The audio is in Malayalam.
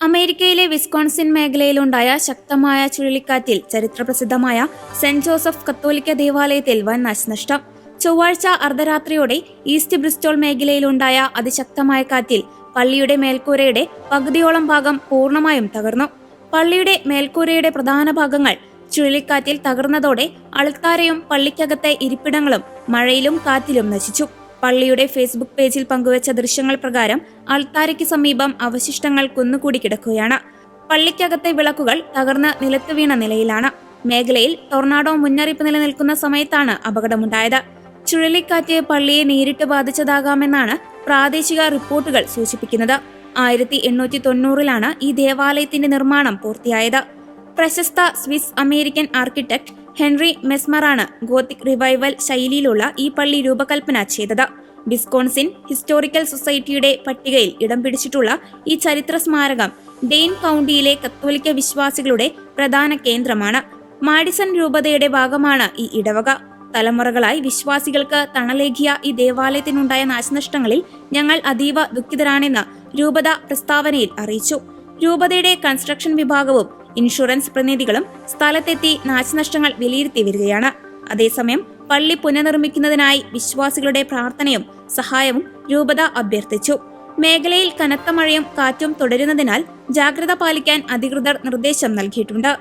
അമേരിക്കയിലെ വിസ്കോൺസിൻ മേഖലയിലുണ്ടായ ശക്തമായ ചുഴലിക്കാറ്റിൽ ചരിത്രപ്രസിദ്ധമായ സെന്റ് ജോസഫ് കത്തോലിക്ക ദേവാലയത്തിൽ വൻ നാശനഷ്ടം. ചൊവ്വാഴ്ച അർദ്ധരാത്രിയോടെ ഈസ്റ്റ് ബ്രിസ്റ്റോൾ മേഖലയിലുണ്ടായ അതിശക്തമായ കാറ്റിൽ പള്ളിയുടെ മേൽക്കൂരയുടെ പകുതിയോളം ഭാഗം പൂർണ്ണമായും തകർന്നു. പള്ളിയുടെ മേൽക്കൂരയുടെ പ്രധാന ഭാഗങ്ങൾ ചുഴലിക്കാറ്റിൽ തകർന്നതോടെ അൾത്താരയും പള്ളിക്കകത്തെ ഇരിപ്പിടങ്ങളും മഴയിലും കാറ്റിലും നശിച്ചു. പള്ളിയുടെ ഫേസ്ബുക്ക് പേജിൽ പങ്കുവച്ച ദൃശ്യങ്ങൾ പ്രകാരം അൾത്താരയ്ക്ക് സമീപം അവശിഷ്ടങ്ങൾ കുന്നുകൂടി കിടക്കുകയാണ്. പള്ളിക്കകത്തെ വിളക്കുകൾ തകർന്ന് നിലത്ത് വീണ നിലയിലാണ്. മേഖലയിൽ ടൊർണാഡോ മുന്നറിയിപ്പ് നിലനിൽക്കുന്ന സമയത്താണ് അപകടമുണ്ടായത്. ചുഴലിക്കാറ്റ് പള്ളിയെ നേരിട്ട് ബാധിച്ചതാകാമെന്നാണ് പ്രാദേശിക റിപ്പോർട്ടുകൾ സൂചിപ്പിക്കുന്നത്. 1890-ലാണ് ഈ ദേവാലയത്തിന്റെ നിർമ്മാണം പൂർത്തിയായത്. പ്രശസ്ത സ്വിസ് അമേരിക്കൻ ആർക്കിടെക്ട് ഹെൻറി മെസ്മറാണ് ഗോത്തിക് റിവൈവൽ ശൈലിയിലുള്ള ഈ പള്ളി രൂപകൽപ്പന ചെയ്തത്. വിസ്കോൺസിൻ ഹിസ്റ്റോറിക്കൽ സൊസൈറ്റിയുടെ പട്ടികയിൽ ഇടം പിടിച്ചിട്ടുള്ള ഈ ചരിത്ര സ്മാരകം ഡെയിൻ കൗണ്ടിയിലെ കത്തോലിക്ക വിശ്വാസികളുടെ പ്രധാന കേന്ദ്രമാണ്. മാഡിസൺ രൂപതയുടെ ഭാഗമാണ് ഈ ഇടവക. തലമുറകളായി വിശ്വാസികൾക്ക് തണലേകിയ ഈ ദേവാലയത്തിനുണ്ടായ നാശനഷ്ടങ്ങളിൽ ഞങ്ങൾ അതീവ ദുഃഖിതരാണെന്ന് രൂപത പ്രസ്താവനയിൽ അറിയിച്ചു. രൂപതയുടെ കൺസ്ട്രക്ഷൻ വിഭാഗവും ഇൻഷുറൻസ് പ്രതിനിധികളും സ്ഥലത്തെത്തി നാശനഷ്ടങ്ങൾ വിലയിരുത്തി വരികയാണ്. അതേസമയം പള്ളി പുനർനിർമ്മിക്കുന്നതിനായി വിശ്വാസികളുടെ പ്രാർത്ഥനയും സഹായവും രൂപത അഭ്യർത്ഥിച്ചു. മേഖലയിൽ കനത്ത മഴയും കാറ്റും തുടരുന്നതിനാൽ ജാഗ്രത പാലിക്കാൻ അധികൃതർ നിർദ്ദേശം നൽകിയിട്ടുണ്ട്.